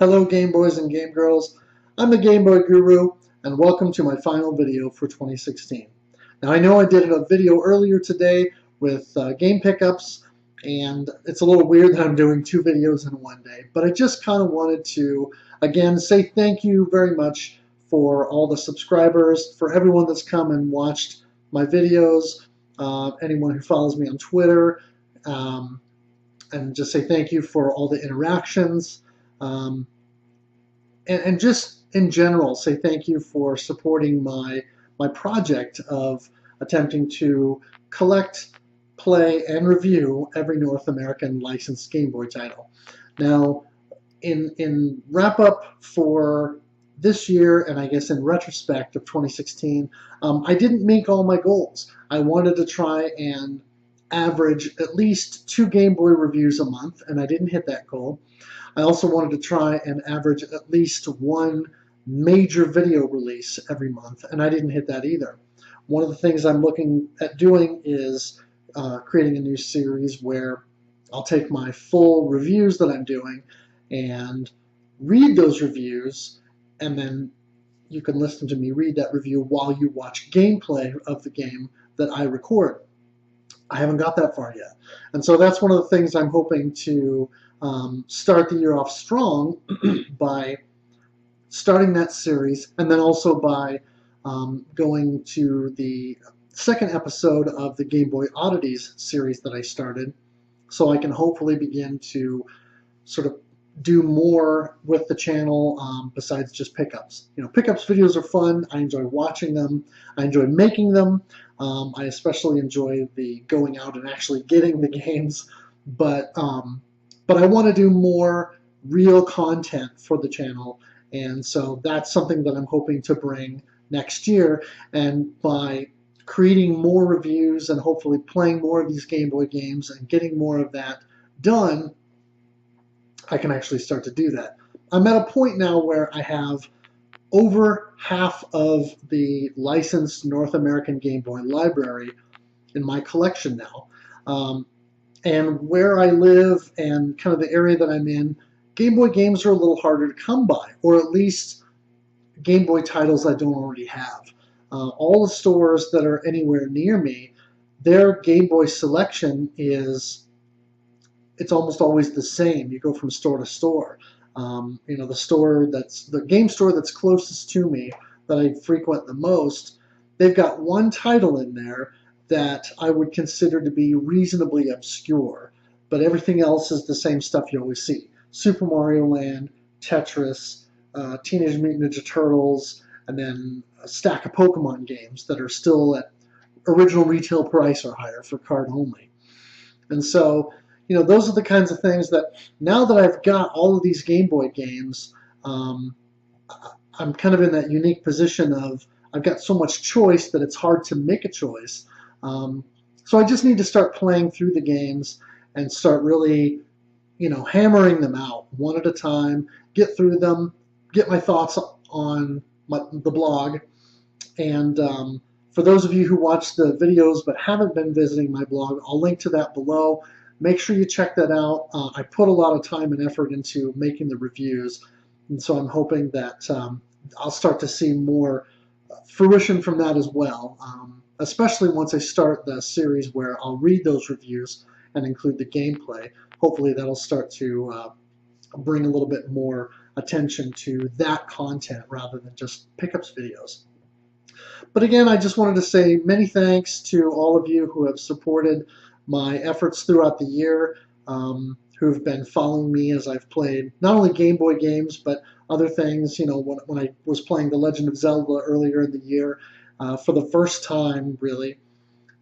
Hello Game Boys and Game Girls, I'm the Game Boy Guru and welcome to my final video for 2016. Now I know I did a video earlier today with game pickups, and it's a little weird that I'm doing two videos in one day, but I just kind of wanted to again say thank you very much for all the subscribers, for everyone that's come and watched my videos, anyone who follows me on Twitter, and just say thank you for all the interactions. And just in general, say thank you for supporting my project of attempting to collect, play, and review every North American licensed Game Boy title. Now, in wrap-up for this year, and I guess in retrospect of 2016, I didn't make all my goals. I wanted to try and average at least 2 Game Boy reviews a month, and I didn't hit that goal. I also wanted to try and average at least 1 major video release every month, and I didn't hit that either. One of the things I'm looking at doing is creating a new series where I'll take my full reviews that I'm doing and read those reviews, and then you can listen to me read that review while you watch gameplay of the game that I record. I haven't got that far yet, and so that's one of the things I'm hoping to start the year off strong by starting that series, and then also by going to the second episode of the Game Boy Oddities series that I started, so I can hopefully begin to sort of do more with the channel besides just pickups. You know, pickups videos are fun. I enjoy watching them. I enjoy making them. I especially enjoy the going out and actually getting the games, but I want to do more real content for the channel, and so that's something that I'm hoping to bring next year. And by creating more reviews and hopefully playing more of these Game Boy games and getting more of that done, I can actually start to do that. I'm at a point now where I have over half of the licensed North American Game Boy library in my collection now. And where I live and kind of the area that I'm in, Game Boy games are a little harder to come by, or at least Game Boy titles I don't already have. All the stores that are anywhere near me, their Game Boy selection it's almost always the same. You go from store to store. You know, the game store that's closest to me that I frequent the most, they've got one title in there that I would consider to be reasonably obscure, but everything else is the same stuff you always see. Super Mario Land, Tetris, Teenage Mutant Ninja Turtles, and then a stack of Pokemon games that are still at original retail price or higher for card only. And so, you know, those are the kinds of things that, now that I've got all of these Game Boy games, I'm kind of in that unique position of I've got so much choice that it's hard to make a choice. So I just need to start playing through the games and start really, you know, hammering them out one at a time, get through them, get my thoughts on the blog. And for those of you who watch the videos but haven't been visiting my blog, I'll link to that below. Make sure you check that out. I put a lot of time and effort into making the reviews, and so I'm hoping that I'll start to see more fruition from that as well, especially once I start the series where I'll read those reviews and include the gameplay. Hopefully that'll start to bring a little bit more attention to that content rather than just pickups videos. But again, I just wanted to say many thanks to all of you who have supported my efforts throughout the year, who've been following me as I've played not only Game Boy games but other things. You know, when I was playing The Legend of Zelda earlier in the year for the first time, really,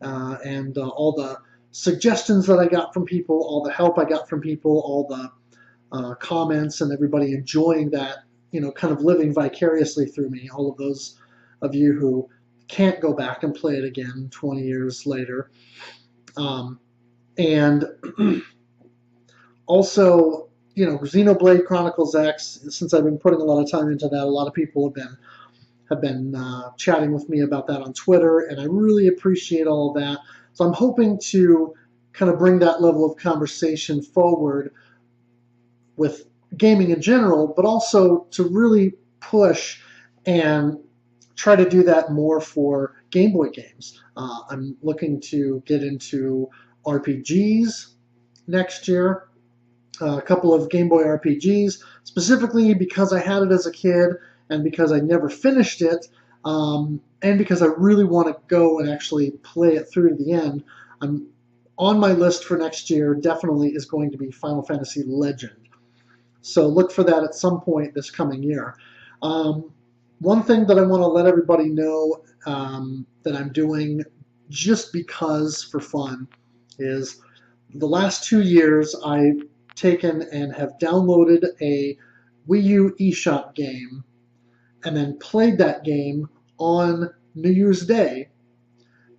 and all the suggestions that I got from people, all the help I got from people, all the comments, and everybody enjoying that, you know, kind of living vicariously through me, all of those of you who can't go back and play it again 20 years later. And also, you know, Xenoblade Chronicles X, since I've been putting a lot of time into that, a lot of people have been chatting with me about that on Twitter, and I really appreciate all of that. So I'm hoping to kind of bring that level of conversation forward with gaming in general, but also to really push and try to do that more for Game Boy games. I'm looking to get into RPGs next year, a couple of Game Boy RPGs, specifically because I had it as a kid and because I never finished it, and because I really want to go and actually play it through to the end. I'm on my list for next year definitely is going to be Final Fantasy Legend. So look for that at some point this coming year. One thing that I want to let everybody know that I'm doing just because for fun is the last 2 years I've taken and have downloaded a Wii U eShop game and then played that game on New Year's Day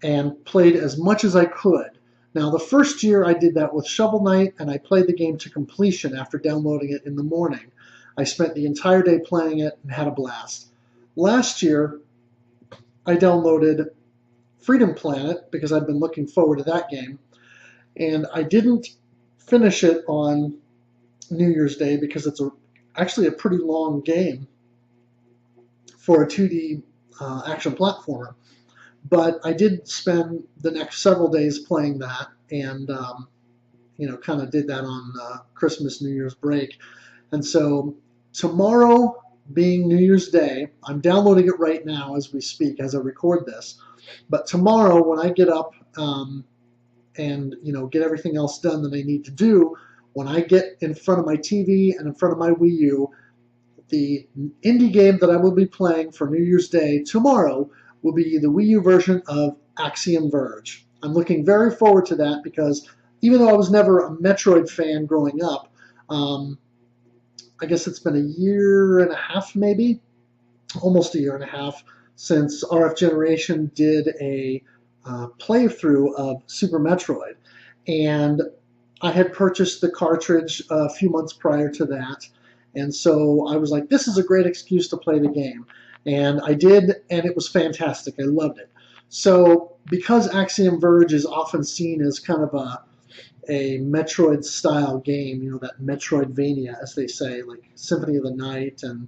and played as much as I could. Now, the first year I did that with Shovel Knight, and I played the game to completion after downloading it in the morning. I spent the entire day playing it and had a blast. Last year, I downloaded Freedom Planet because I'd been looking forward to that game, and I didn't finish it on New Year's Day because it's actually a pretty long game for a 2D action platformer. But I did spend the next several days playing that, and kind of did that on Christmas, New Year's break. And so tomorrow, being New Year's Day, I'm downloading it right now as we speak, as I record this. But tomorrow, when I get up and get everything else done that I need to do, when I get in front of my TV and in front of my Wii U, the indie game that I will be playing for New Year's Day tomorrow will be the Wii U version of Axiom Verge. I'm looking very forward to that because even though I was never a Metroid fan growing up, I guess it's been a year and a half maybe, almost a year and a half, since RF Generation did a playthrough of Super Metroid. And I had purchased the cartridge a few months prior to that, and so I was like, this is a great excuse to play the game. And I did, and it was fantastic. I loved it. So because Axiom Verge is often seen as kind of a Metroid-style game, that Metroidvania, as they say, like Symphony of the Night and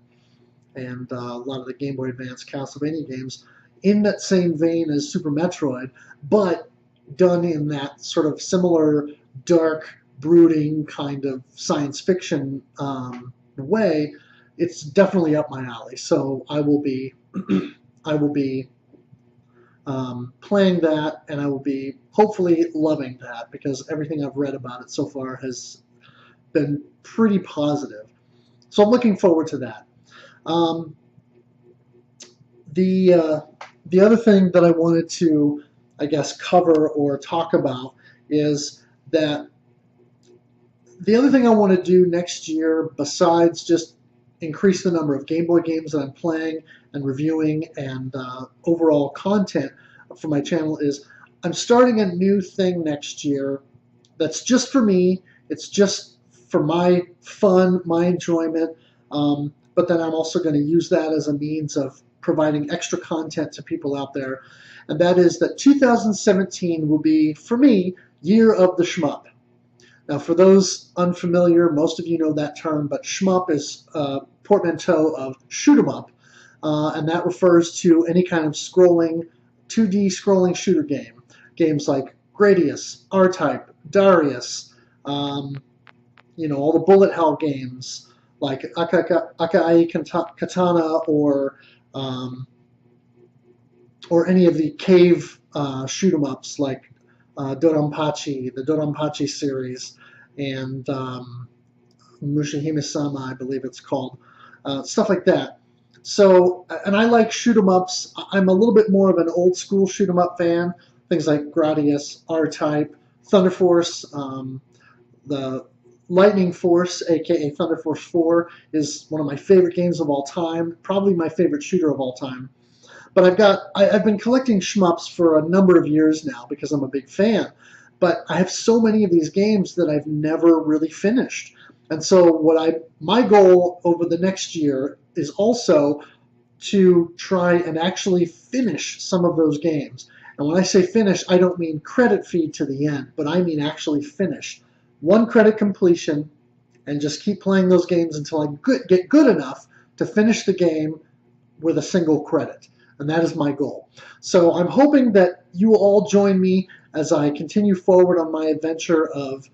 a lot of the Game Boy Advance Castlevania games, in that same vein as Super Metroid, but done in that sort of similar dark, brooding kind of science fiction way, it's definitely up my alley. So I will be playing that, and I will be hopefully loving that because everything I've read about it so far has been pretty positive. So I'm looking forward to that. The other thing that I wanted to, I guess, cover or talk about is that the other thing I want to do next year, besides just increase the number of Game Boy games that I'm playing and reviewing and overall content for my channel, is I'm starting a new thing next year that's just for me. It's just for my fun, my enjoyment, but then I'm also going to use that as a means of providing extra content to people out there, and that is that 2017 will be, for me, Year of the Shmup. Now, for those unfamiliar, most of you know that term, but shmup is a portmanteau of shoot 'em up, and that refers to any kind of 2D scrolling shooter game. Games like Gradius, R-Type, Darius, all the bullet hell games like Akai Katana or any of the cave shoot 'em ups like Doronpachi, the Doronpachi series, and Mushihime-sama, I believe it's called, stuff like that. So, and I like shoot 'em ups. I'm a little bit more of an old school shoot 'em up fan. Things like Gradius, R-Type, Thunder Force, the Lightning Force, aka Thunder Force 4, is one of my favorite games of all time, probably my favorite shooter of all time. But I've been collecting shmups for a number of years now because I'm a big fan. But I have so many of these games that I've never really finished. And so my goal over the next year is also to try and actually finish some of those games. And when I say finish, I don't mean credit feed to the end, but I mean actually finish. 1 credit completion and just keep playing those games until I get good enough to finish the game with a single credit. And that is my goal. So I'm hoping that you will all join me as I continue forward on my adventure of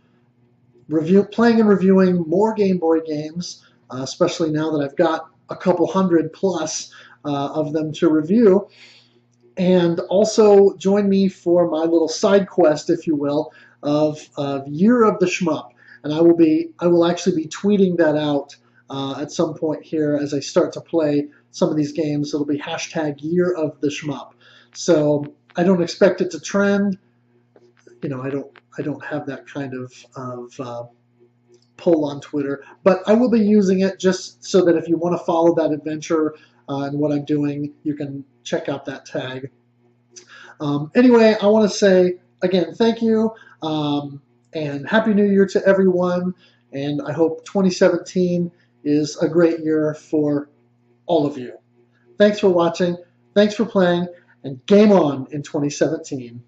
playing and reviewing more Game Boy games, especially now that I've got a couple hundred plus of them to review. And also join me for my little side quest, if you will, of Year of the Shmup. And I will actually be tweeting that out at some point here as I start to play some of these games. It'll be hashtag Year of the Shmup. So I don't expect it to trend. You know, I don't have that kind of pull on Twitter, but I will be using it just so that if you want to follow that adventure and what I'm doing, you can check out that tag. Anyway, I want to say again, thank you, and Happy New Year to everyone, and I hope 2017 is a great year for all of you. Thanks for watching, thanks for playing, and game on in 2017.